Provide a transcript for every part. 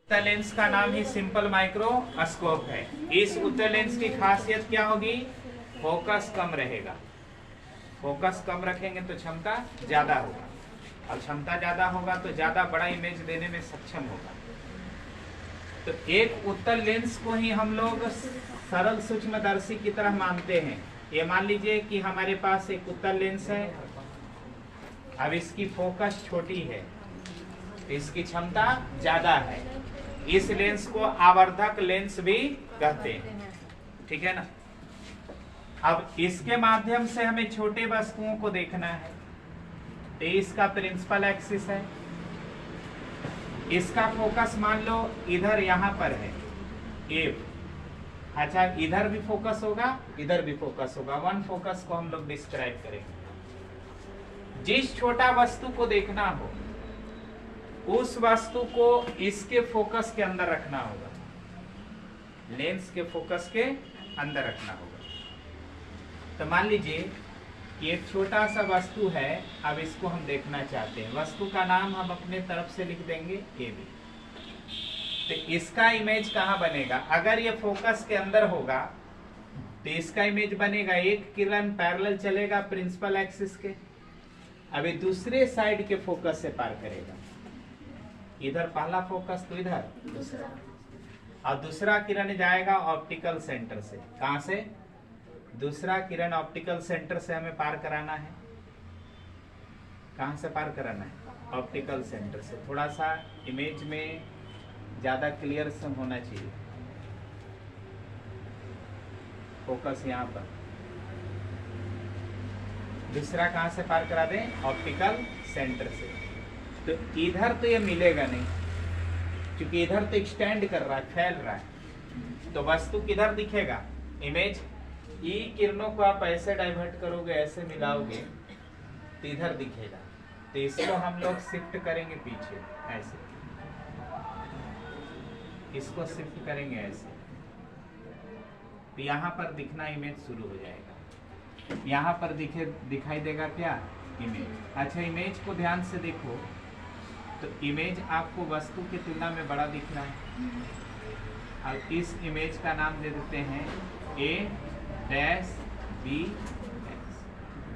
उत्तल लेंस का नाम ही सिंपल माइक्रोस्कोप है। इस उत्तल लेंस की खासियत क्या होगी? फोकस कम रहेगा। फोकस कम रखेंगे तो क्षमता ज्यादा होगा, और क्षमता ज्यादा होगा तो ज्यादा बड़ा इमेज देने में सक्षम होगा। तो एक उत्तल लेंस को ही हम लोग सरल सूक्ष्मदर्शी की तरह मानते हैं। ये मान लीजिए कि हमारे पास एक उत्तल लेंस है, अब इसकी फोकस छोटी है, इसकी क्षमता ज्यादा है। इस लेंस को आवर्धक लेंस भी कहते हैं, ठीक है ना। अब इसके माध्यम से हमें छोटे वस्तुओं को देखना है, तो इसका प्रिंसिपल एक्सिस है। इसका फोकस मान लो इधर यहां पर है ए। अच्छा, इधर भी फोकस होगा, इधर भी फोकस होगा। वन फोकस को हम लोग डिस्क्राइब करेंगे। जिस छोटा वस्तु को देखना हो उस वस्तु को इसके फोकस के अंदर रखना होगा, लेंस के फोकस के अंदर रखना होगा। तो मान लीजिए ये एक छोटा सा वस्तु है, अब इसको हम देखना चाहते हैं। वस्तु का नाम हम अपने तरफ से लिख देंगे ए बी। तो इसका इमेज कहाँ बनेगा? अगर ये फोकस के अंदर होगा तो इसका इमेज बनेगा, एक किरण पैरेलल चलेगा प्रिंसिपल एक्सिस के, अभी दूसरे साइड के फोकस से पार करेगा। इधर पहला फोकस तो इधर दूसरा, और दूसरा किरण जाएगा ऑप्टिकल सेंटर से। कहां से? दूसरा किरण ऑप्टिकल सेंटर से हमें पार कराना है। कहां से पार कराना है? ऑप्टिकल सेंटर से। थोड़ा सा इमेज में ज्यादा क्लियर से होना चाहिए। फोकस यहां पर, दूसरा कहां से पार करा दें? ऑप्टिकल सेंटर से। तो इधर तो ये मिलेगा नहीं, क्योंकि इधर तो एक्सटेंड कर रहा है, फैल रहा है। तो वस्तु किधर दिखेगा? इमेज ई किरणों को आप ऐसे डाइवर्ट करोगे, ऐसे मिलाओगे तो इधर दिखेगा। तो इसको हम लोग शिफ्ट करेंगे पीछे, ऐसे इसको शिफ्ट करेंगे ऐसे, तो यहाँ पर दिखना इमेज शुरू हो जाएगा। यहाँ पर दिखाई देगा क्या? इमेज। अच्छा, इमेज को ध्यान से देखो तो इमेज आपको वस्तु की तुलना में बड़ा दिख रहा है। अब इस इमेज का नाम दे देते हैं ए डैश बी डैश।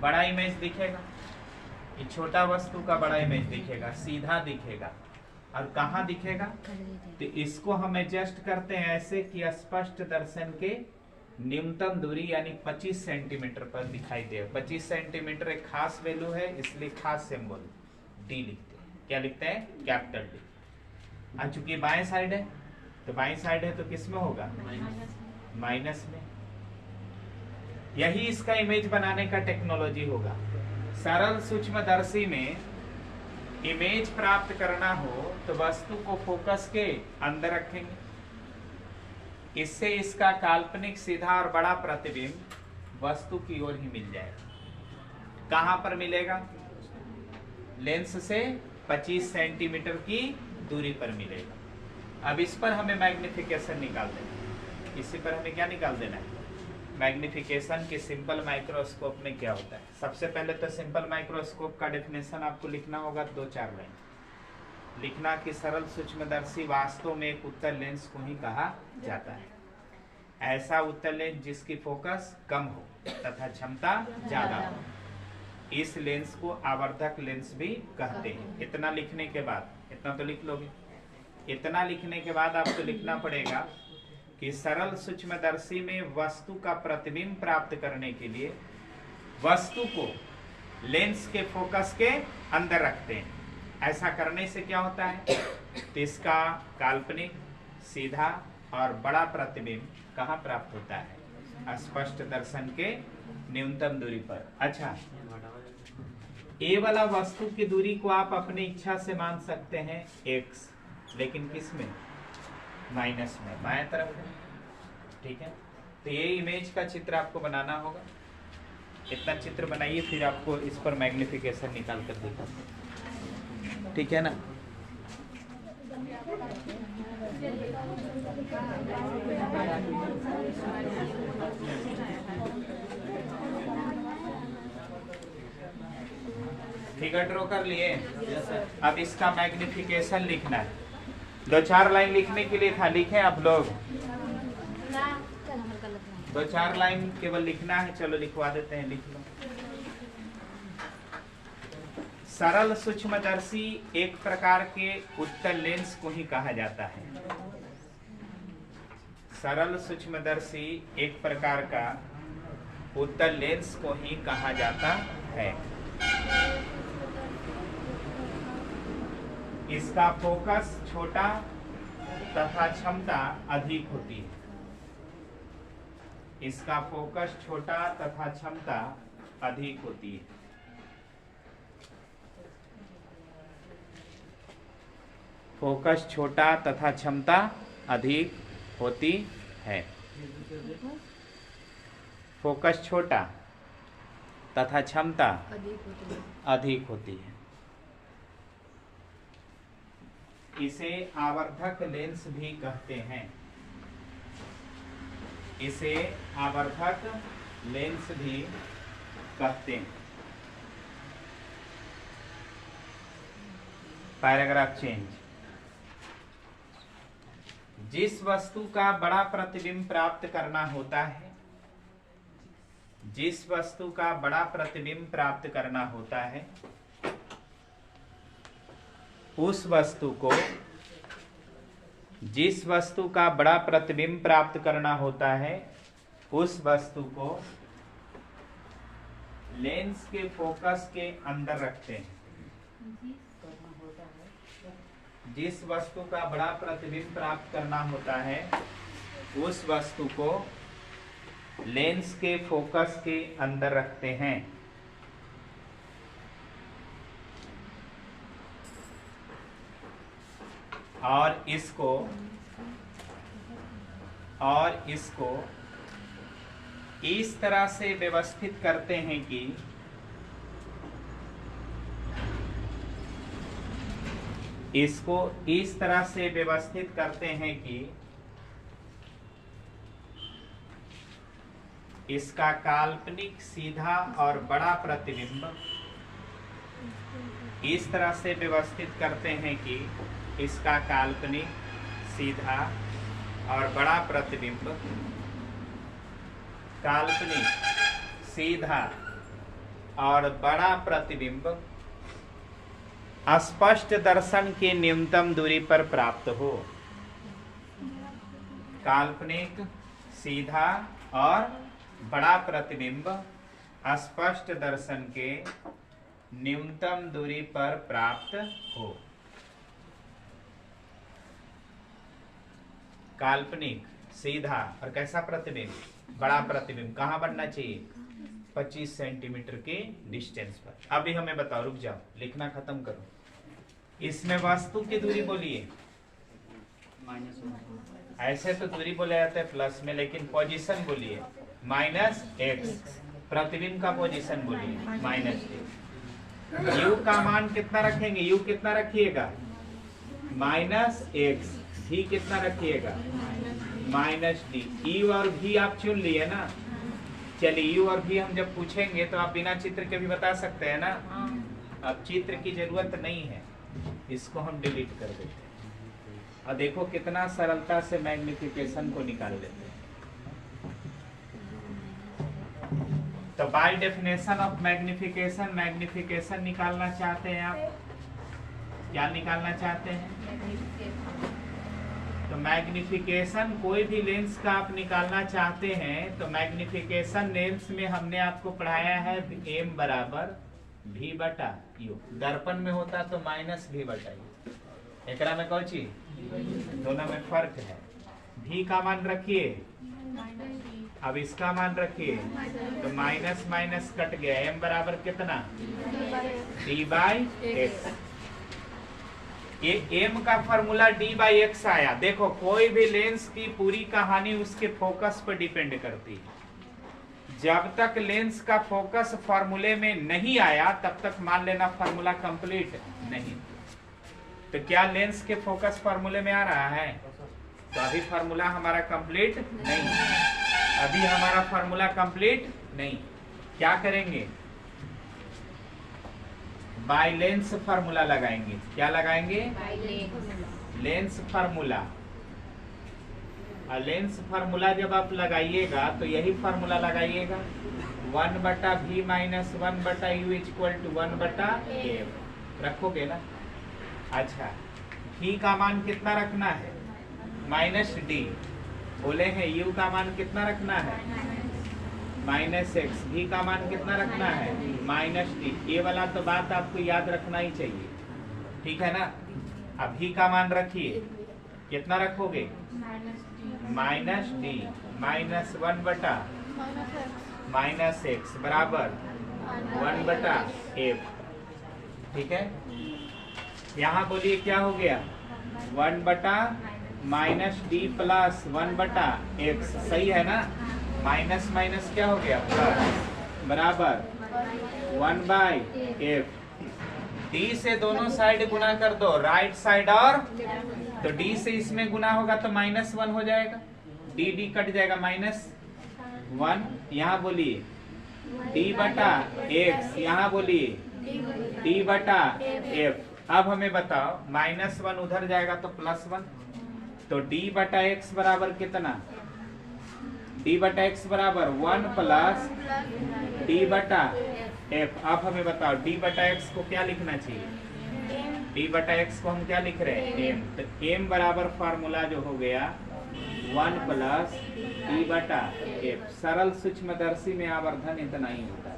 बड़ा इमेज दिखेगा, ये छोटा वस्तु का बड़ा इमेज दिखेगा, सीधा दिखेगा। और कहाँ दिखेगा? तो इसको हम एडजस्ट करते हैं ऐसे कि स्पष्ट दर्शन के न्यूनतम दूरी यानी 25 सेंटीमीटर पर दिखाई दे। 25 सेंटीमीटर एक खास वैल्यू है, इसलिए खास सिंबल डी लिखते हैं। क्या लिखते हैं? Capital D. चूंकि बाएं साइड है, तो बाएं साइड है तो किस में होगा? माइनस में। यही इसका इमेज बनाने का टेक्नोलॉजी होगा। सरल सूक्ष्मदर्शी में इमेज प्राप्त करना हो तो वस्तु को फोकस के अंदर रखेंगे, इससे इसका काल्पनिक सीधा और बड़ा प्रतिबिंब वस्तु की ओर ही मिल जाएगा। कहां पर मिलेगा? लेंस से 25 सेंटीमीटर की दूरी पर मिलेगा। अब इस पर हमें मैग्निफिकेशन निकाल देना है। इसी पर हमें क्या निकाल देना है? मैग्निफिकेशन के सिंपल माइक्रोस्कोप में क्या होता है? सबसे पहले तो सिंपल माइक्रोस्कोप का डेफिनेशन आपको लिखना होगा, 2-4 लाइन लिखना कि सरल सूक्ष्मदर्शी वास्तव में एक उत्तल लेंस को ही कहा जाता है। ऐसा उत्तल लेंस जिसकी फोकस कम हो तथा क्षमता ज्यादा हो, इस लेंस को आवर्धक लेंस भी कहते हैं। इतना लिखने के बाद, इतना तो लिख लोगे, इतना लिखने के बाद आपको लिखना पड़ेगा कि सरल सूक्ष्मदर्शी में वस्तु का प्रतिबिंब प्राप्त करने के लिए वस्तु को लेंस के फोकस के अंदर रखते हैं। ऐसा करने से क्या होता है? तो इसका काल्पनिक सीधा और बड़ा प्रतिबिंब कहाँ प्राप्त होता है? स्पष्ट दर्शन के न्यूनतम दूरी पर। अच्छा, ए वाला वस्तु की दूरी को आप अपनी इच्छा से मान सकते हैं x, लेकिन किस में? माइनस में, बाएं तरफ में, ठीक है। तो ये इमेज का चित्र आपको बनाना होगा। इतना चित्र बनाइए, फिर आपको इस पर मैग्निफिकेशन निकाल कर दिखा, ठीक है ना। फिगर ड्रॉ कर लिए। अब इसका मैग्निफिकेशन लिखना है। दो चार लाइन लिखने के लिए था, लिखे आप लोग? दो चार लाइन केवल लिखना है, चलो लिखवा देते हैं, लिख लो। सरल सूक्ष्मदर्शी एक प्रकार के उत्तल लेंस को ही कहा जाता है। सरल सूक्ष्मदर्शी एक प्रकार का उत्तल लेंस को ही कहा जाता है। इसका फोकस छोटा तथा क्षमता अधिक होती है। इसका फोकस छोटा तथा क्षमता अधिक होती है। फोकस छोटा तथा क्षमता अधिक होती है। फोकस छोटा तथा क्षमता अधिक होती है। इसे आवर्धक लेंस भी कहते हैं। इसे आवर्धक लेंस भी कहते हैं। Paragraph change. जिस वस्तु का बड़ा प्रतिबिंब प्राप्त करना होता है, जिस वस्तु का बड़ा प्रतिबिंब प्राप्त करना होता है, उस वस्तु को, जिस वस्तु का बड़ा प्रतिबिंब प्राप्त करना होता है, उस वस्तु को लेंस के फोकस के अंदर रखते हैं। जिस वस्तु का बड़ा प्रतिबिंब प्राप्त करना होता है, उस वस्तु को लेंस के फोकस के अंदर रखते हैं। और इसको इस तरह से व्यवस्थित करते हैं कि इसको इस तरह से व्यवस्थित करते हैं कि इसका काल्पनिक सीधा और बड़ा प्रतिबिंब, इस तरह से व्यवस्थित करते हैं कि इसका काल्पनिक सीधा और बड़ा प्रतिबिंब, काल्पनिक सीधा और बड़ा प्रतिबिंब स्पष्ट दर्शन के न्यूनतम दूरी पर प्राप्त हो। काल्पनिक सीधा और बड़ा प्रतिबिंब स्पष्ट दर्शन के न्यूनतम दूरी पर प्राप्त हो। काल्पनिक सीधा और कैसा प्रतिबिंब? बड़ा प्रतिबिंब। कहाँ बनना चाहिए? 25 सेंटीमीटर के डिस्टेंस पर। अभी हमें बताओ, रुक जाओ, लिखना खत्म करो। इसमें वस्तु की दूरी बोलिए। ऐसे तो दूरी बोला जाता है प्लस में, लेकिन पोजीशन बोलिए -x। प्रतिबिंब का पोजीशन बोलिए -x। u का मान कितना रखेंगे? u कितना रखिएगा? -x। v कितना रखिएगा? -d। e और v आप चुन लिए ना। चलिए u और v हम जब पूछेंगे तो आप बिना चित्र के भी बता सकते हैं ना। अब चित्र की जरूरत नहीं है, इसको हम डिलीट कर देते हैं। और देखो कितना सरलता से मैग्निफिकेशन को निकाल लेते हैं। तो by definition of magnification, magnification निकालना चाहते हैं आप? क्या निकालना चाहते हैं? तो मैग्निफिकेशन कोई भी लेंस का आप निकालना चाहते हैं तो मैग्निफिकेशन लेंस में हमने आपको पढ़ाया है m बराबर v/u। दर्पण में होता तो -v/u। एकरा में कौन चीज? दोनों में फर्क है। v का मान रखिए, अब इसका मान रखिए, तो माइनस माइनस कट गया। m बराबर कितना? d/x। ये m का फॉर्मूला d/x आया। देखो कोई भी लेंस की पूरी कहानी उसके फोकस पर डिपेंड करती है। जब तक लेंस का फोकस फॉर्मूले में नहीं आया तब तक मान लेना फॉर्मूला कंप्लीट नहीं। तो क्या लेंस के फोकस फॉर्मूले में आ रहा है? तो अभी फॉर्मूला हमारा कंप्लीट नहीं। अभी हमारा फॉर्मूला कंप्लीट नहीं। क्या करेंगे? बाय लेंस फॉर्मूला लगाएंगे। क्या लगाएंगे? Lens formula. और लेंस फार्मूला जब आप लगाइएगा तो यही फार्मूला लगाइएगा, 1/v minus 1/u equal to 1/f रखोगे ना। अच्छा, v का मान कितना रखना है? -d। बोले हैं u का मान कितना रखना है? -x। v का मान कितना रखना है? -d। ये वाला तो बात आपको याद रखना ही चाहिए, ठीक है ना। अब v का मान रखिए, कितना रखोगे? -d -1/-x बराबर 1/f, ठीक है। यहाँ बोलिए क्या हो गया? 1/-d प्लस 1/x, सही है ना। माइनस माइनस क्या हो गया? प्लस बराबर 1/f। d से दोनों साइड गुना कर दो, राइट साइड और, तो d से इसमें गुना होगा तो -1 हो जाएगा, d कट जाएगा -1। यहाँ बोलिए d/x, यहाँ बोलिए d/f। अब हमें बताओ -1 उधर जाएगा तो +1, तो d/x बराबर कितना? d/x बराबर 1 प्लस d/f। अब हमें बताओ d/x को क्या लिखना चाहिए? d/x को हम क्या लिख रहे हैं? m। तो m बराबर फार्मूला जो हो गया 1 प्लस d/f। सरल सूक्ष्मदर्शी में आवर्धन इतना ही होता है।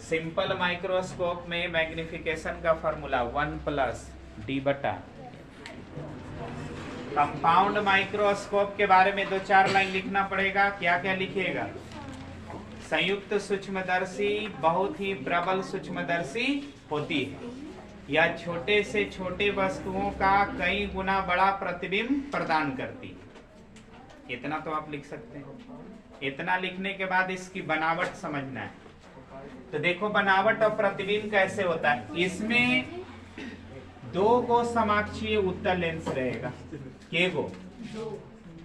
सिंपल माइक्रोस्कोप में मैग्निफिकेशन का formula 1 plus d/। Compound microscope के बारे में 2-4 लाइन लिखना पड़ेगा। क्या क्या लिखिएगा? संयुक्त सूक्ष्मदर्शी बहुत ही प्रबल सूक्ष्मदर्शी होती है, यह छोटे से छोटे वस्तुओं का कई गुना बड़ा प्रतिबिंब प्रदान करती है। इतना तो आप लिख सकते हैं। इतना लिखने के बाद इसकी बनावट समझना है। तो देखो बनावट और प्रतिबिंब कैसे होता है। इसमें 2 गो समाक्षीय उत्तल लेंस रहेगा। के गो?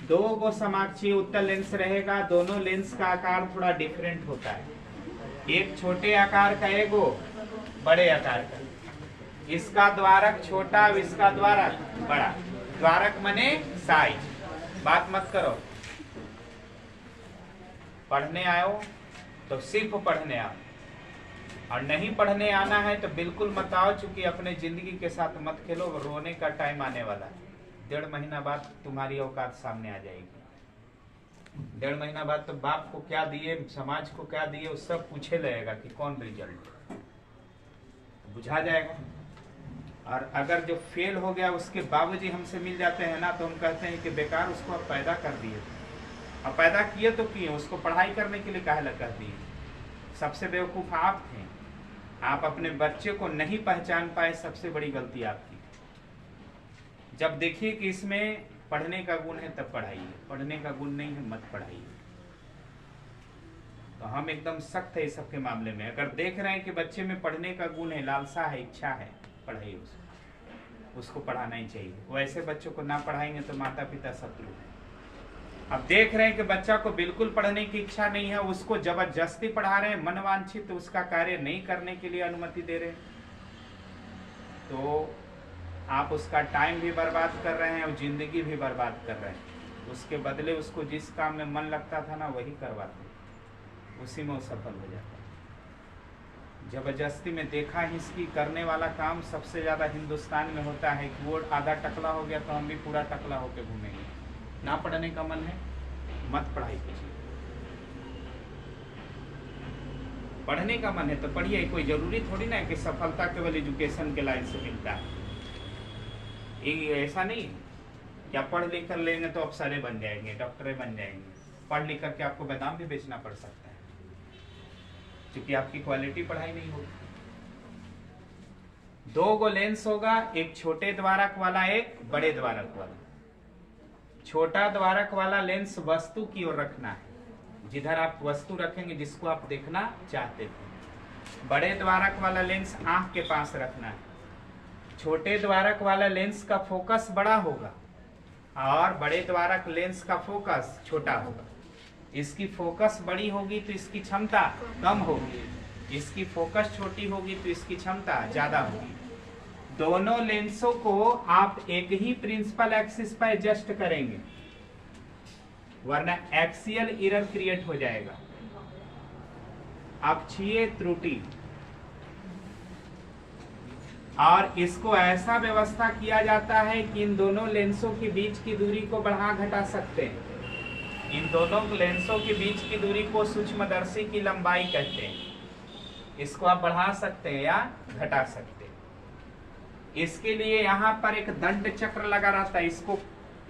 2 गो समाक्षीय उत्तल लेंस रहेगा। दोनों लेंस का आकार थोड़ा डिफरेंट होता है, एक छोटे आकार का, एक बड़े आकार का। इसका द्वारक छोटा, इसका द्वारक बड़ा। द्वारक मने साइज। बात मत करो, पढ़ने आयो तो सिर्फ पढ़ने आओ, और नहीं पढ़ने आना है तो बिल्कुल मत आओ, चूंकि अपने जिंदगी के साथ मत खेलो। रोने का टाइम आने वाला है। 1.5 महीना बाद तुम्हारी औकात सामने आ जाएगी। 1.5 महीना बाद तो बाप को क्या दिए, समाज को क्या दिए, उस सब पूछे लगेगा कि कौन रिजल्ट, बुझा जाएगा। और अगर जो फेल हो गया उसके बाबूजी हमसे मिल जाते हैं ना, तो हम कहते हैं कि बेकार उसको आप पैदा कर दिए। अब पैदा किए तो किए, उसको पढ़ाई करने के लिए काहे कर दिए? सबसे बेवकूफ आप थे। आप अपने बच्चे को नहीं पहचान पाए, सबसे बड़ी गलती आपकी। जब देखिए कि इसमें पढ़ने का गुण है तब पढ़ाइए, पढ़ने का गुण नहीं है मत पढ़ाइए। तो हम एकदम सख्त है इस सब के मामले में। अगर देख रहे हैं कि बच्चे में पढ़ने का गुण है, लालसा है, इच्छा है, पढ़ाइए उसको पढ़ाना ही चाहिए। वैसे बच्चों को ना पढ़ाएंगे तो माता पिता शत्रु है। अब देख रहे हैं कि बच्चा को बिल्कुल पढ़ने की इच्छा नहीं है, उसको जबरदस्ती पढ़ा रहे हैं, मनवांछित उसका कार्य नहीं करने के लिए अनुमति दे रहे हैं, तो आप उसका टाइम भी बर्बाद कर रहे हैं और जिंदगी भी बर्बाद कर रहे हैं। उसके बदले उसको जिस काम में मन लगता था ना वही करवाते, उसी में वो सफल हो जाता। जबरदस्ती में देखा हिसकी करने वाला काम सबसे ज्यादा हिंदुस्तान में होता है कि वो आधा टकला हो गया तो हम भी पूरा टकला होकर घूमेंगे। ना पढ़ने का मन है मत पढ़ाई कीजिए, पढ़ने का मन है तो पढ़िए। कोई जरूरी थोड़ी ना है कि सफलता केवल एजुकेशन के लाइन से मिलता है। ऐसा नहीं क्या पढ़ लिख कर लेंगे तो अफसरे बन जाएंगे, डॉक्टरे बन जाएंगे। पढ़ लिख करके आपको बादाम भी बेचना पड़ सकता है, क्योंकि आपकी क्वालिटी पढ़ाई नहीं होगी। 2 गो लेंस होगा, एक छोटे द्वारक वाला, एक बड़े द्वारक वाला। छोटा द्वारक वाला लेंस वस्तु की ओर रखना है, जिधर आप वस्तु रखेंगे जिसको आप देखना चाहते थे। बड़े द्वारक वाला लेंस आंख के पास रखना है। छोटे द्वारक वाला लेंस का फोकस बड़ा होगा और बड़े द्वारक लेंस का फोकस छोटा होगा। इसकी फोकस बड़ी होगी तो इसकी क्षमता कम होगी, इसकी फोकस छोटी होगी तो इसकी क्षमता ज्यादा होगी। दोनों लेंसों को आप एक ही प्रिंसिपल एक्सिस पर एडजस्ट करेंगे, वरना एक्सियल एरर क्रिएट हो जाएगा, अक्षीय त्रुटि। और इसको ऐसा व्यवस्था किया जाता है कि इन दोनों लेंसों के बीच की दूरी को बढ़ा घटा सकते हैं। इन दोनों लेंसों के बीच की दूरी को सूक्ष्मदर्शी की लंबाई कहते हैं। इसको आप बढ़ा सकते हैं या घटा सकते हैं। इसके लिए यहाँ पर एक दंड चक्र लगा रहता है, इसको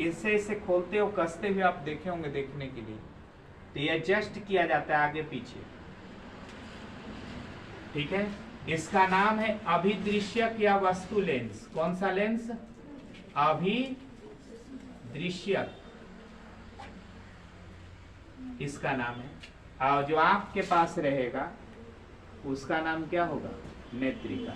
इसे खोलते हो कसते हुए आप देखे होंगे देखने के लिए, तो ये एडजस्ट किया जाता है आगे पीछे, ठीक है। इसका नाम है अभिदृश्यक या वस्तु लेंस। कौन सा लेंस? अभिदृश्यक, इसका नाम है। और जो आंख के पास रहेगा उसका नाम क्या होगा? नेत्रिका।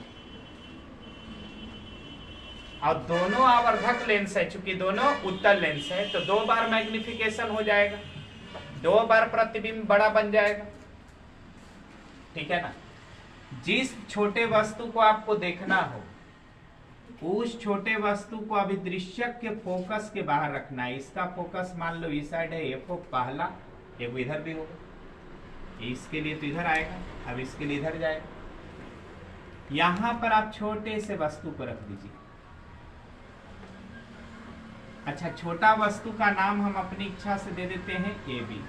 और दोनों आवर्धक लेंस है, चूंकि दोनों उत्तल लेंस है तो 2 बार मैग्निफिकेशन हो जाएगा, 2 बार प्रतिबिंब बड़ा बन जाएगा, ठीक है ना। जिस छोटे वस्तु को आपको देखना हो उस छोटे वस्तु को अभिदृश्यक के फोकस के बाहर रखना है। इसका फोकस मान लो इस साइड है, एक पहला, एक इधर भी होगा, इसके लिए तो इधर आएगा, अब इसके लिए इधर जाएगा। यहां पर आप छोटे से वस्तु को रख दीजिए। अच्छा, छोटा वस्तु का नाम हम अपनी इच्छा से दे देते हैं ए बी।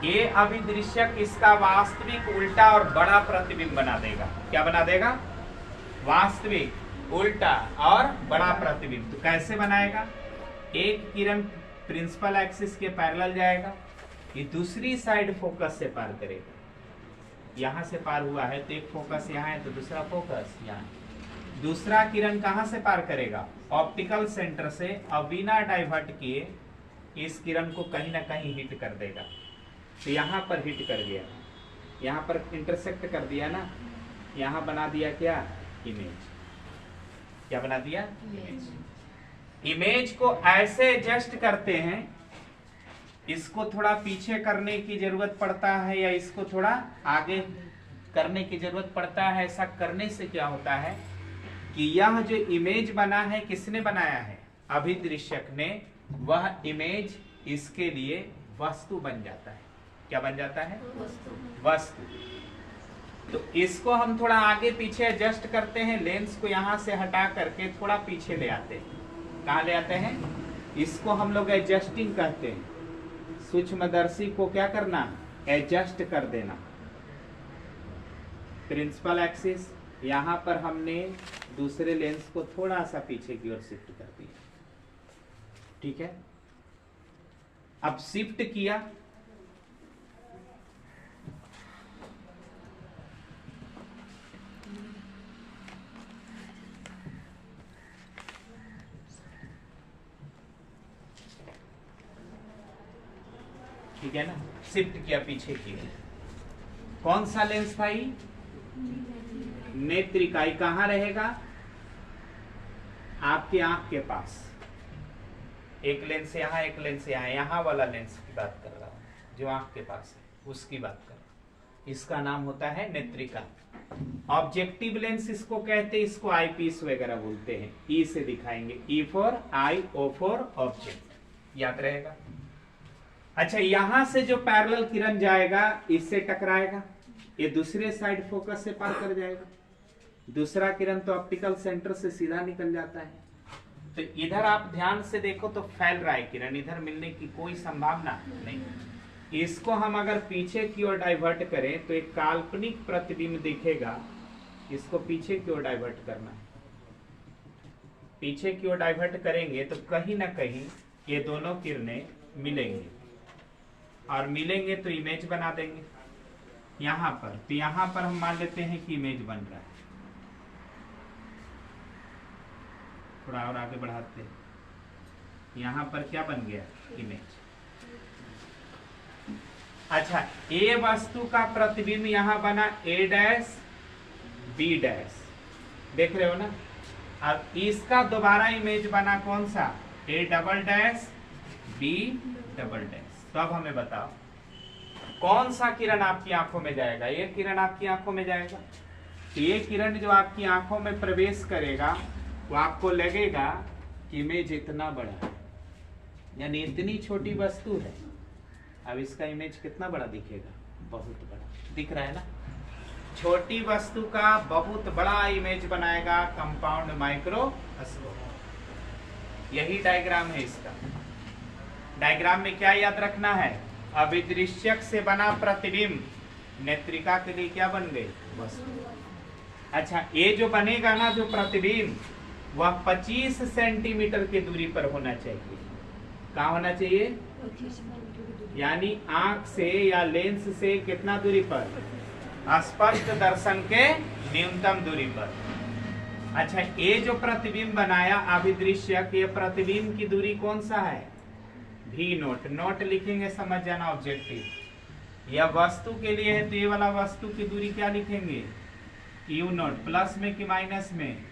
ये अभिदृश्यक इसका वास्तविक उल्टा और बड़ा प्रतिबिंब बना देगा। क्या बना देगा? वास्तविक उल्टा और बड़ा प्रतिबिंब। तो कैसे बनाएगा? एक किरण प्रिंसिपल एक्सिस के पैरेलल जाएगा, ये दूसरी साइड फोकस से पार करेगा। यहां से पार हुआ है तो एक फोकस यहाँ है तो दूसरा फोकस यहाँ। दूसरा किरण कहां से पार करेगा? ऑप्टिकल सेंटर से, और बिना डाइवर्ट किए इस किरण को कहीं ना कहीं हिट कर देगा। तो यहाँ पर हिट कर गया, यहाँ पर इंटरसेक्ट कर दिया ना, यहाँ बना दिया क्या? इमेज। क्या बना दिया? इमेज। इमेज को ऐसे एडजस्ट करते हैं, इसको थोड़ा पीछे करने की जरूरत पड़ता है या इसको थोड़ा आगे करने की जरूरत पड़ता है। ऐसा करने से क्या होता है कि यह जो इमेज बना है किसने बनाया है? अभिदृश्यक ने। वह इमेज इसके लिए वस्तु बन जाता है। क्या बन जाता है? वस्तु। तो इसको हम थोड़ा आगे पीछे एडजस्ट करते हैं, लेंस को यहां से हटा करके थोड़ा पीछे ले आते हैं। कहां ले आते हैं? इसको हम लोग एडजस्टिंग कहते हैं। सूक्ष्मदर्शी को क्या करना? एडजस्ट कर देना। प्रिंसिपल एक्सिस, यहां पर हमने दूसरे लेंस को थोड़ा सा पीछे की ओर शिफ्ट कर दिया, ठीक है। अब शिफ्ट किया, ठीक है ना, शिफ्ट किया पीछे की। कौन सा लेंस था ये? नेत्रिका। कहां रहेगा? आपकी आंख के पास। एक लेंस यहाँ, एक लेंस यहाँ, यहाँ वाला लेंस की बात कर रहा हूं जो आंख के पास है, उसकी बात कर रहा हूं। इसका नाम होता है नेत्रिका। ऑब्जेक्टिव लेंस इसको कहते हैं, इसको आई पीस वगैरह बोलते हैं। ई से दिखाएंगे, E for eye, O for object, याद रहेगा। अच्छा, यहां से जो पैरेलल किरण जाएगा इससे टकराएगा, ये दूसरे साइड फोकस से पार कर जाएगा। दूसरा किरण तो ऑप्टिकल सेंटर से सीधा निकल जाता है। तो इधर आप ध्यान से देखो तो फैल रहा है किरण, इधर मिलने की कोई संभावना नहीं। इसको हम अगर पीछे की ओर डाइवर्ट करें तो एक काल्पनिक प्रतिबिंब दिखेगा। इसको पीछे की ओर डाइवर्ट करना है। पीछे की ओर डाइवर्ट करेंगे तो कहीं ना कहीं ये दोनों किरणें मिलेंगे, और मिलेंगे तो इमेज बना देंगे यहां पर। तो यहां पर हम मान लेते हैं कि इमेज बन रहा है। थोड़ा और आगे बढ़ाते हैं, यहां पर क्या बन गया? इमेज। अच्छा, ए वस्तु का प्रतिबिंब यहां बना ए डैश बी डैश, देख रहे हो ना। अब इसका दोबारा इमेज बना कौन सा? A double dash B double dash. तो अब हमें बताओ कौन सा किरण आपकी आंखों में जाएगा? ये किरण आपकी आंखों में जाएगा, ये किरण जो आपकी आंखों में प्रवेश करेगा वो आपको लगेगा कि इमेज इतना बड़ा है, यानी इतनी छोटी वस्तु है। अब इसका इमेज कितना बड़ा दिखेगा? बहुत बड़ा दिख रहा है ना। छोटी वस्तु का बहुत बड़ा इमेज बनाएगा कंपाउंड माइक्रोस्कोप। यही डायग्राम है इसका। डायग्राम में क्या याद रखना है? अभिदृश्यक से बना प्रतिबिंब नेत्रिका के लिए क्या बन गई? वस्तु। अच्छा, ये जो बनेगा ना जो प्रतिबिंब, वह 25 सेंटीमीटर की दूरी पर होना चाहिए। कहाँ होना चाहिए? यानी आंख से या लेंस से कितना दूरी पर? स्पष्ट दर्शन के न्यूनतम दूरी पर। अच्छा, ये जो प्रतिबिंब बनाया अभिदृश्यक, ये प्रतिबिंब की दूरी कौन सा है? भी नोट। नोट लिखेंगे, समझ जाना ऑब्जेक्टिव। यह वस्तु के लिए है तो ये वाला वस्तु की दूरी क्या लिखेंगे? You note. प्लस में कि माइनस में?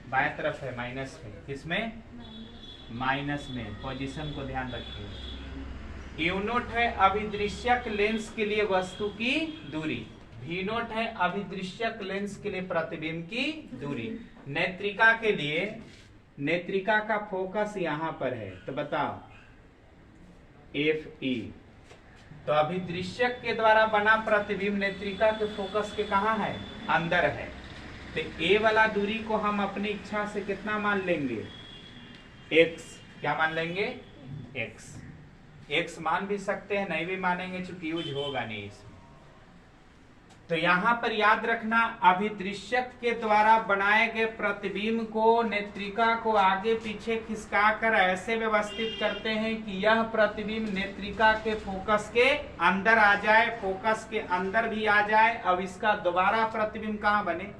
बाएं तरफ है, माइनस में। किसमें? माइनस में। पोजीशन को ध्यान रखिए। यू नोट है अभिदृश्यक लेंस के लिए वस्तु की दूरी, भी नोट है अभिदृश्यक लेंस के लिए प्रतिबिंब की दूरी। नेत्रिका के लिए, नेत्रिका का फोकस यहां पर है, तो बताओ Fe। तो अभिदृश्यक के द्वारा बना प्रतिबिंब नेत्रिका के फोकस के कहां है? अंदर है। तो ए वाला दूरी को हम अपनी इच्छा से कितना मान लेंगे? x। क्या मान लेंगे? x मान भी सकते हैं, नहीं भी मानेंगे चूंकि यूज होगा नहीं इसमें। तो यहां पर याद रखना, अभिदृश्यक के द्वारा बनाए गए प्रतिबिंब को नेत्रिका को आगे पीछे खिसकाकर ऐसे व्यवस्थित करते हैं कि यह प्रतिबिंब नेत्रिका के फोकस के अंदर आ जाए, फोकस के अंदर भी आ जाए। अब इसका दोबारा प्रतिबिंब कहां बने?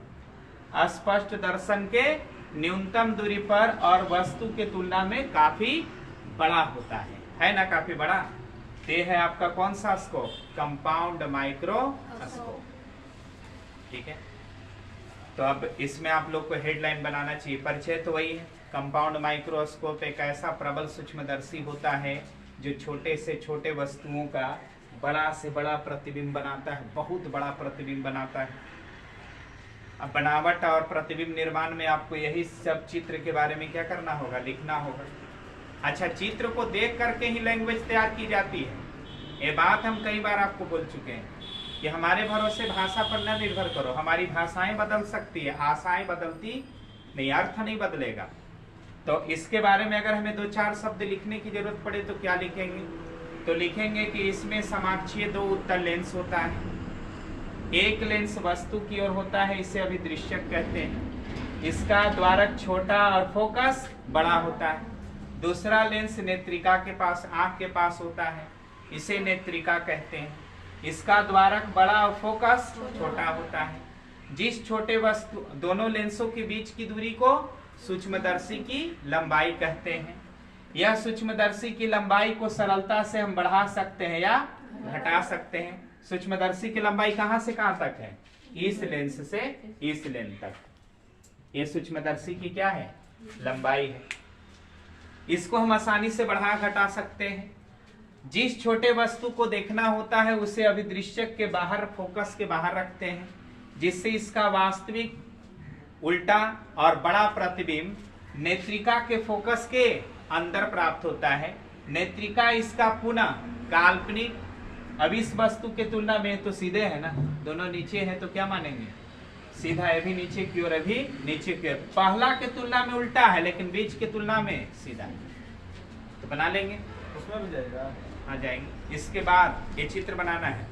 स्पष्ट दर्शन के न्यूनतम दूरी पर और वस्तु के तुलना में काफी बड़ा होता है ना? काफी बड़ा। ये है आपका कौन सा स्कोप? Compound microscope. ठीक है, तो अब इसमें आप लोग को हेडलाइन बनाना चाहिए। परिचय तो वही है, कंपाउंड माइक्रोस्कोप एक ऐसा प्रबल सूक्ष्मदर्शी होता है जो छोटे से छोटे वस्तुओं का बड़ा से बड़ा प्रतिबिंब बनाता है, बहुत बड़ा प्रतिबिंब बनाता है। अब बनावट और प्रतिबिंब निर्माण में आपको यही सब चित्र के बारे में क्या करना होगा? लिखना होगा। अच्छा, चित्र को देख करके ही लैंग्वेज तैयार की जाती है। ये बात हम कई बार आपको बोल चुके हैं कि हमारे भरोसे भाषा पर न निर्भर करो। हमारी भाषाएं बदल सकती है, आशाएं बदलती नहीं, अर्थ नहीं बदलेगा। तो इसके बारे में अगर हमें 2-4 शब्द लिखने की जरूरत पड़े तो क्या लिखेंगे? तो लिखेंगे कि इसमें समाक्षीय 2 उत्तल लेंस होता है। एक लेंस वस्तु की ओर होता है, इसे अभिदृश्यक कहते हैं। इसका द्वारक छोटा और फोकस बड़ा होता है। दूसरा लेंस नेत्रिका के पास, आंख के पास होता है, इसे नेत्रिका कहते हैं। इसका द्वारक बड़ा और फोकस छोटा होता है। जिस छोटे वस्तु, दोनों लेंसों के बीच की दूरी को सूक्ष्मदर्शी की लंबाई कहते हैं। यह सूक्ष्मदर्शी की लंबाई को सरलता से हम बढ़ा सकते हैं या घटा सकते हैं। सूक्ष्मदर्शी की लंबाई कहां से कहां तक है? इस लेंस से इस लेंस तक। ये सूक्ष्मदर्शी की क्या है? लंबाई है। इसको हम आसानी से बढ़ा घटा सकते हैं। जिस छोटे वस्तु को देखना होता है उसे अभिदृश्यक के बाहर, फोकस के बाहर रखते हैं, जिससे इसका वास्तविक उल्टा और बड़ा प्रतिबिंब नेत्रिका के फोकस के अंदर प्राप्त होता है। नेत्रिका इसका पुनः काल्पनिक, अब इस वस्तु के तुलना में तो सीधे है ना, दोनों नीचे है तो क्या मानेंगे? सीधा है, भी नीचे की ओर, अभी नीचे की ओर। पहला के तुलना में उल्टा है लेकिन बीच के तुलना में सीधा है। तो बना लेंगे, उसमें भी जाएगा। हाँ जाएंगे। इसके बाद ये चित्र बनाना है।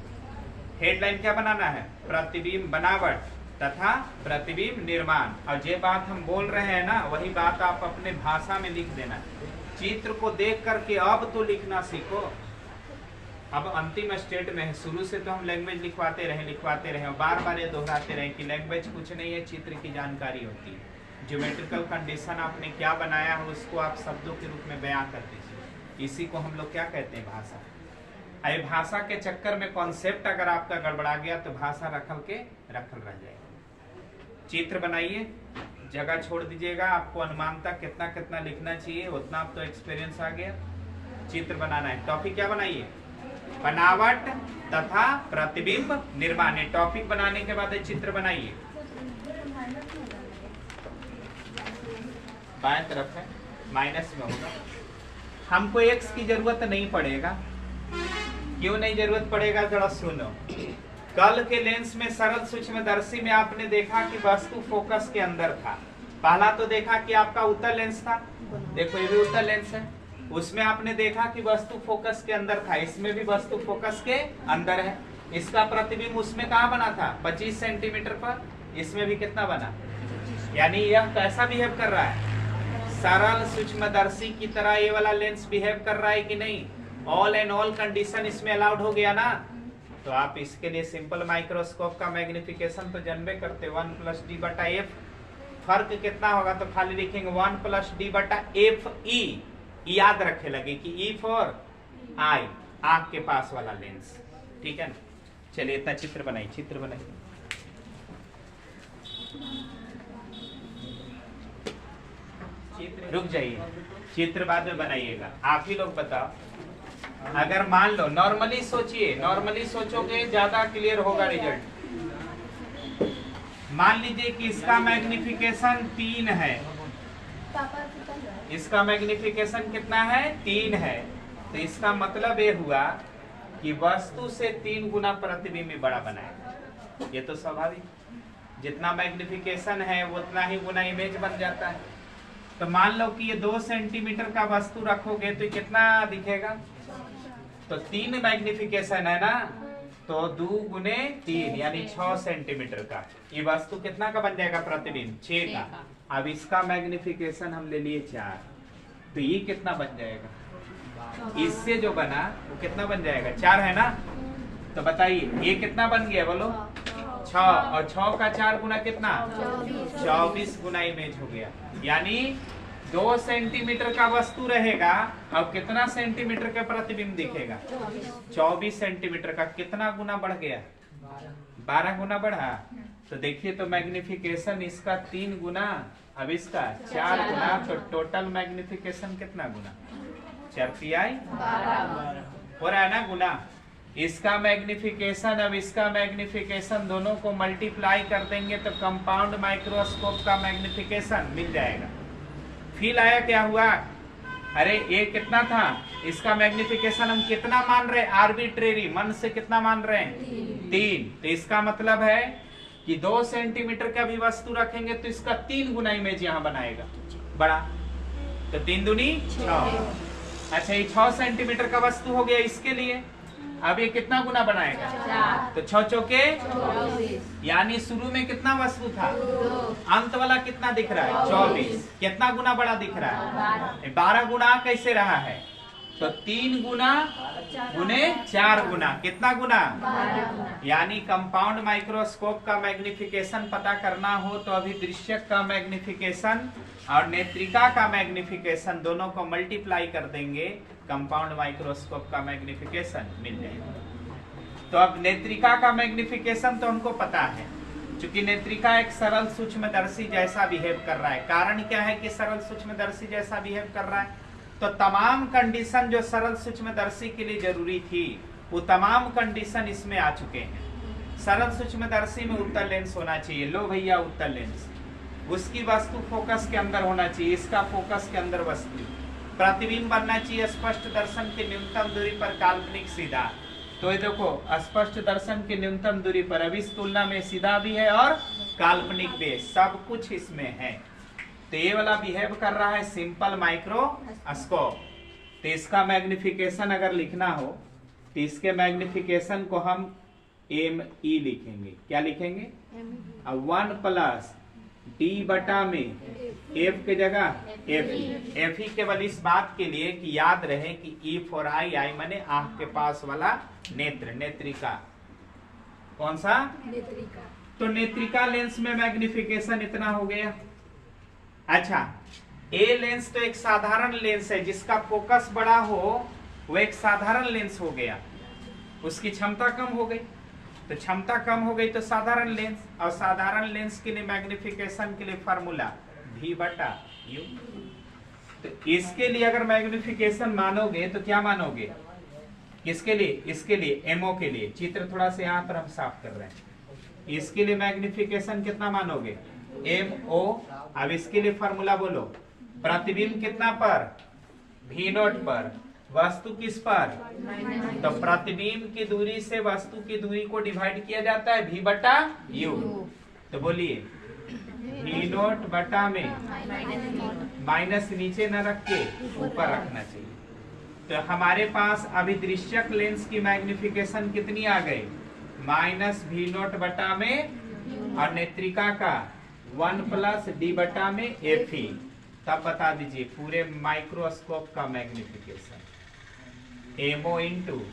हेडलाइन क्या बनाना है? प्रतिबिंब बनावट तथा प्रतिबिंब निर्माण। और जे बात हम बोल रहे हैं ना, वही बात आप अपने भाषा में लिख देना। चित्र को देख करके अब तो लिखना सीखो। अब अंतिम स्टेट में है। शुरू से तो हम लैंग्वेज लिखवाते रहे और बार बार ये दोहराते रहे कि लैंग्वेज कुछ नहीं है, चित्र की जानकारी होती है। ज्योमेट्रिकल कंडीशन आपने क्या बनाया है उसको आप शब्दों के रूप में बयां कर दीजिए। इसी को हम लोग क्या कहते हैं? भाषा। अरे भाषा के चक्कर में कॉन्सेप्ट अगर आपका गड़बड़ा गया तो भाषा रखल रह जाएगा। चित्र बनाइए, जगह छोड़ दीजिएगा। आपको अनुमानता कितना कितना लिखना चाहिए उतना आप तो एक्सपीरियंस आ गया। चित्र बनाना है। टॉपिक क्या बनाइए? बनावट तथा प्रतिबिंब निर्माण। टॉपिक बनाने के बाद चित्र बनाइए। बाएं तरफ है, माइनस में होगा। हमको x की जरूरत नहीं पड़ेगा। क्यों नहीं जरूरत पड़ेगा, जरा सुनो। कल के लेंस में सरल सूक्ष्मदर्शी में आपने देखा कि वस्तु फोकस के अंदर था। पहला तो देखा कि आपका उत्तल लेंस था, देखो ये भी उत्तल लेंस है। उसमें आपने देखा कि वस्तु फोकस के अंदर था, इसमें भी वस्तु फोकस के अंदर है। इसका प्रतिबिंब उसमें कहाँ बना था, 25 सेंटीमीटर पर, इसमें भी कितना बना, यानी यह कैसा बिहेव कर रहा है, सरल सूक्ष्मदर्शी की तरह ये वाला लेंस बिहेव कर रहा है कि नहीं। ऑल एंड ऑल कंडीशन इसमें अलाउड हो गया ना। तो आप इसके लिए सिंपल माइक्रोस्कोप का मैग्निफिकेशन तो जानबे करते, 1+d/f। फर्क कितना होगा तो खाली लिखेंगे 1+d/f e। याद रखे लगे कि ई फॉर आई, आंख के पास वाला लेंस, ठीक है ना। चलिए इतना चित्र बनाइए, चित्र बनाइए। रुक जाइए, चित्र बाद में बनाइएगा। आप ही लोग बताओ, अगर मान लो नॉर्मली सोचिए, नॉर्मली सोचोगे ज्यादा क्लियर होगा रिजल्ट। मान लीजिए कि इसका मैग्निफिकेशन 3 है, इसका मैग्निफिकेशन कितना है, 3 है। तो इसका मतलब ये हुआ कि वस्तु से 3 गुना प्रतिबिंब बड़ा बनाएगा। ये तो स्वाभाविक, जितना मैग्निफिकेशन है उतना ही गुना इमेज बन जाता है। तो मान लो कि ये 2 सेंटीमीटर का वस्तु रखोगे तो कितना दिखेगा, तो 3 मैग्निफिकेशन है ना, तो 2 गुने 3 यानी 6 सेंटीमीटर का ये वस्तु कितना का बन जाएगा प्रतिबिंब, 6 का। अब इसका मैग्निफिकेशन हम ले लिए 4, तो ये कितना बन जाएगा, इससे जो बना वो कितना बन जाएगा, 4 है ना। तो बताइए ये कितना बन गया, बोलो 6, और 6 का 4 गुना कितना, 24 गुना इमेज हो गया। यानी 2 सेंटीमीटर का वस्तु रहेगा, अब कितना सेंटीमीटर का प्रतिबिंब दिखेगा, 24 सेंटीमीटर का। कितना गुना बढ़ गया, 12 गुना बढ़ा। तो देखिए तो मैग्निफिकेशन इसका 3 गुना, अब इसका 4 गुना, तो टोटल मैग्निफिकेशन कितना गुना, 4 हो रहा है ना गुना। इसका मैग्निफिकेशन अब इसका मैग्निफिकेशन दोनों को मल्टीप्लाई कर देंगे तो कंपाउंड माइक्रोस्कोप का मैग्निफिकेशन मिल जाएगा। फील आया क्या हुआ, अरे ये कितना था, इसका मैग्निफिकेशन हम कितना मान रहे हैं, आर्बिट्रेरी मन से कितना मान रहे हैं, 3। तो इसका मतलब है कि 2 सेंटीमीटर का भी वस्तु रखेंगे तो इसका 3 गुना इमेज यहाँ बनाएगा बड़ा। तो 3 दूनी 6। अच्छा ये 6 सेंटीमीटर का वस्तु हो गया इसके लिए। अब ये कितना गुना बनाएगा, तो 6 चौके 24, यानी शुरू में कितना वस्तु था, अंत वाला कितना दिख रहा है, 24। कितना गुना बड़ा दिख रहा है, 12 गुना कैसे रहा है, तो 3 गुना गुने 4 गुना, कितना गुना, यानी कंपाउंड माइक्रोस्कोप का मैग्निफिकेशन पता करना हो तो अभी दृश्यक का मैग्निफिकेशन और नेत्रिका का मैग्निफिकेशन दोनों को मल्टीप्लाई कर देंगे, कंपाउंड माइक्रोस्कोप का मैग्निफिकेशन मिल जाएगा। तो अब नेत्रिका का मैग्निफिकेशन तो हमको पता है, क्योंकि नेत्रिका एक सरल सूक्ष्मदर्शी जैसा बिहेव कर रहा है। कारण क्या है कि सरल सूक्ष्मदर्शी जैसा बिहेव कर रहा है, तो तमाम कंडीशन जो सरल सूक्ष्मदर्शी के लिए जरूरी थी वो तमाम कंडीशन इसमें आ चुके हैं। सरल सूक्ष्मदर्शी में उत्तल लेंस होना चाहिए, लो भैया उत्तल लेंस, उसकी वस्तु फोकस के अंदर होना चाहिए, इसका फोकस के अंदर वस्तु, प्रतिबिंब बनना चाहिए स्पष्ट दर्शन की न्यूनतम दूरी पर, काल्पनिक सीधा। तो ये देखो स्पष्ट दर्शन की न्यूनतम दूरी पर, अब इस तुलना में सीधा भी है और काल्पनिक भी, सब कुछ इसमें है। तो ये वाला बिहेव कर रहा है सिंपल माइक्रोस्कोप। तो इसका मैग्निफिकेशन अगर लिखना हो तो इसके मैग्निफिकेशन को हम ME लिखेंगे। क्या लिखेंगे, 1+D/में F के जगह FE केवल इस बात के लिए कि याद रहे कि E फॉर आई, आई माने आंख के पास वाला नेत्र, नेत्रिका। कौन सा, नेत्रिका। तो नेत्रिका लेंस में मैग्निफिकेशन इतना हो गया। अच्छा ए लेंस तो एक साधारण लेंस है, जिसका फोकस बड़ा हो वो एक साधारण लेंस हो गया, उसकी क्षमता कम हो गई। तो क्षमता कम हो गई तो साधारण लेंस, और साधारण लेंस के लिए मैग्निफिकेशन के लिए फार्मूला V/U। तो इसके लिए अगर मैग्निफिकेशन मानोगे तो क्या मानोगे, किसके लिए, इसके लिए MO के लिए। चित्र थोड़ा सा यहाँ पर हम साफ कर रहे हैं। इसके लिए मैग्निफिकेशन कितना मानोगे, MO। अब इसके लिए फार्मूला बोलो प्रतिबिंब कितना पर, भी नोट पर, वस्तु किस पर, तो प्रतिबिंब की दूरी से वस्तु की दूरी को डिवाइड किया जाता है v बटा u। तो बोलिए भी नोट बटा में माइनस नीचे न रख के ऊपर रखना चाहिए। तो हमारे पास अभिदृश्यक लेंस की मैग्निफिकेशन कितनी आ गई, माइनस भी नोट बटा में, और नेत्रिका का 1 प्लस डी बटा में एफ ई। तब बता दीजिए पूरे माइक्रोस्कोप का मैग्निफिकेशन एमओ इंटू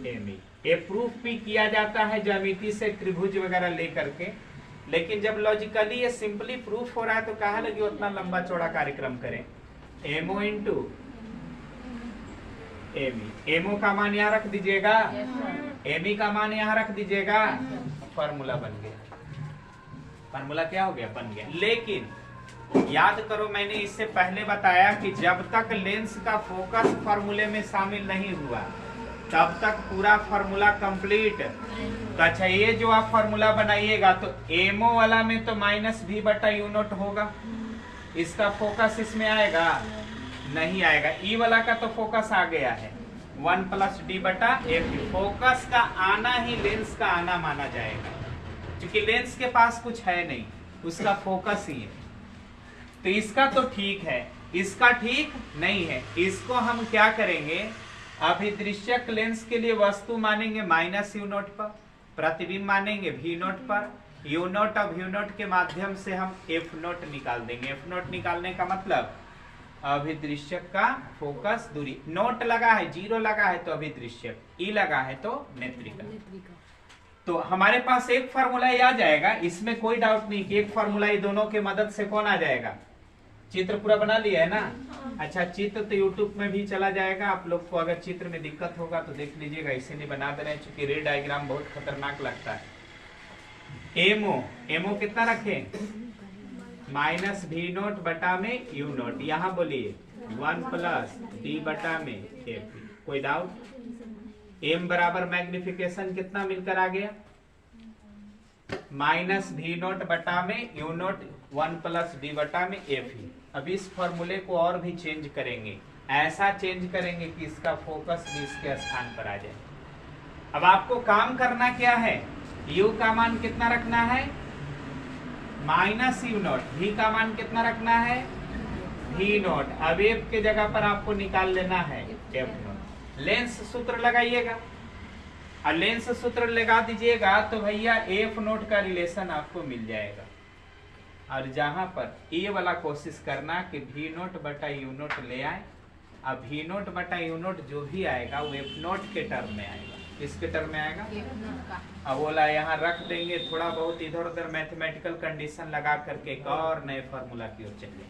एमई। ये प्रूफ भी किया जाता है ज्यामिति से त्रिभुज वगैरह लेकर के, लेकिन जब लॉजिकली ये सिंपली प्रूफ हो रहा है तो कहा लगे उतना लंबा चौड़ा कार्यक्रम करें। एमओ इंटू एमई, एमओ का मान यहाँ रख दीजिएगा, एमई का मान यहाँ रख दीजिएगा, फार्मूला बन गया। फार्मूला क्या हो गया, बन गया। लेकिन याद करो मैंने इससे पहले बताया कि जब तक लेंस का फोकस फार्मूले में शामिल नहीं हुआ तब तक पूरा फार्मूला कंप्लीट। तो अच्छा ये जो आप फार्मूला बनाइएगा तो एमओ वाला में तो माइनस भी बटा यू नोट होगा, इसका फोकस इसमें आएगा नहीं आएगा। ई वाला का तो फोकस आ गया है 1 प्लस डी बटा एफ। फोकस का आना ही लेंस का आना माना जाएगा, क्योंकि लेंस के पास कुछ है नहीं, उसका फोकस ही है। तो इसका तो ठीक है, इसका ठीक नहीं है। इसको हम क्या करेंगे, अभिदृश्यक लेंस के लिए वस्तु मानेंगे माइनस यू नोट पर, प्रतिबिंब मानेंगे भी नोट पर, यू नोट और व्यू नोट के माध्यम से हम एफ नोट निकाल देंगे। एफ नोट निकालने का मतलब अभिदृश्यक का फोकस दूरी, नोट लगा है 0 लगा है तो अभिदृश्यक, ई लगा है तो नेत्रिका। तो हमारे पास एक फार्मूला आ जाएगा, इसमें कोई डाउट नहीं कि एक फार्मूला दोनों के मदद से कौन आ जाएगा। चित्र पूरा बना लिया है ना। अच्छा चित्र तो यूट्यूब में भी चला जाएगा, आप लोग को अगर चित्र में दिक्कत होगा तो देख लीजिएगा, इसीलिए बना दे रहे हैं क्योंकि रे डायग्राम बहुत खतरनाक लगता है। एमओ, एमओ कितना रखे, माइनस भी नोट बटा में यू नोट, यहाँ बोलिए 1 प्लस डी बटा में एफ। कोई डाउट। एम बराबर मैग्निफिकेशन कितना मिलकर आ गया, माइनस भी नोट बटा में यू नोट 1 प्लस डी बटा में एफ ही। अब इस फॉर्मूले को और भी चेंज करेंगे, ऐसा चेंज करेंगे कि इसका फोकस भी इसके स्थान पर आ जाए। अब आपको काम करना क्या है, u का मान कितना रखना है, माइनस यू नोट, v का मान कितना रखना है, v नोट। अब एफ के जगह पर आपको निकाल लेना है एफ नोट। लेंस सूत्र लगाइएगा, और लेंस सूत्र लगा दीजिएगा तो भैया एफ नोट का रिलेशन आपको मिल जाएगा। और जहां पर ए वाला कोशिश करना कि भी नोट बटा यू नोट ले आए, अब भी नोट बटा यू नोट जो भी आएगा वो एफ नोट के टर्म में आएगा। किसके टर्म में आएगा, अब बोला यहाँ रख देंगे, थोड़ा बहुत इधर उधर मैथमेटिकल कंडीशन लगा करके एक और नए फार्मूला की ओर चले।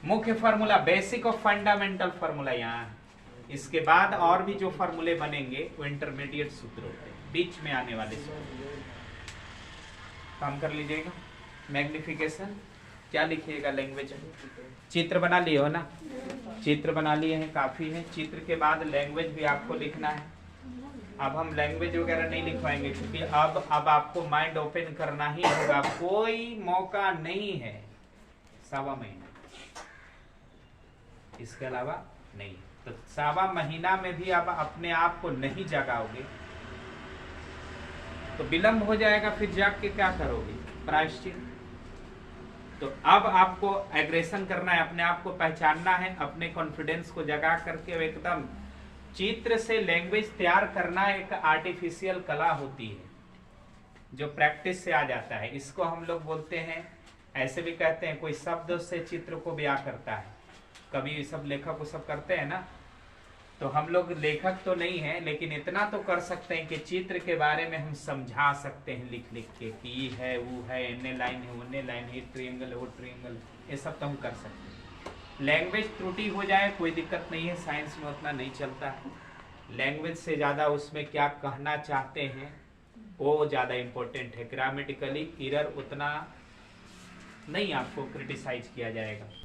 मुख्य फार्मूला, बेसिक और फंडामेंटल फार्मूला यहाँ है। इसके बाद और भी जो फार्मूले बनेंगे वो इंटरमीडिएट सूत्र होते हैं, बीच में आने वाले सूत्र। काम कर लीजिएगा। मैग्निफिकेशन क्या लिखिएगा, लैंग्वेज। चित्र बना लिए हो ना, चित्र बना लिए हैं, काफी है। चित्र के बाद लैंग्वेज भी आपको लिखना है। अब हम लैंग्वेज वगैरह नहीं लिखवाएंगे क्योंकि अब आपको माइंड ओपन करना ही होगा, कोई मौका नहीं है 1.25 महीना, इसके अलावा नहीं। तो 1.25 महीना में भी आप अपने आप को नहीं जगाओगे तो विलंब हो जाएगा, फिर जाग के क्या करोगे, प्रायश्चित। तो अब आपको एग्रेशन करना है, अपने आप को पहचानना है, अपने कॉन्फिडेंस को जगा करके एकदम। चित्र से लैंग्वेज तैयार करना एक आर्टिफिशियल कला होती है जो प्रैक्टिस से आ जाता है। इसको हम लोग बोलते हैं, ऐसे भी कहते हैं, कोई शब्द से चित्र को बयां करता है। कभी सब लेखक वो सब करते हैं ना, तो हम लोग लेखक तो नहीं है लेकिन इतना तो कर सकते हैं कि चित्र के बारे में हम समझा सकते हैं लिख लिख के कि ये है वो है, इन्ने लाइन है उन्ने लाइन है, ट्रायंगल है वो ट्रायंगल, ये सब तो हम कर सकते हैं। लैंग्वेज त्रुटि हो जाए कोई दिक्कत नहीं है, साइंस में उतना नहीं चलता है। लैंग्वेज से ज़्यादा उसमें क्या कहना चाहते हैं वो ज़्यादा इम्पोर्टेंट है। ग्रामेटिकली एरर उतना नहीं आपको क्रिटिसाइज किया जाएगा।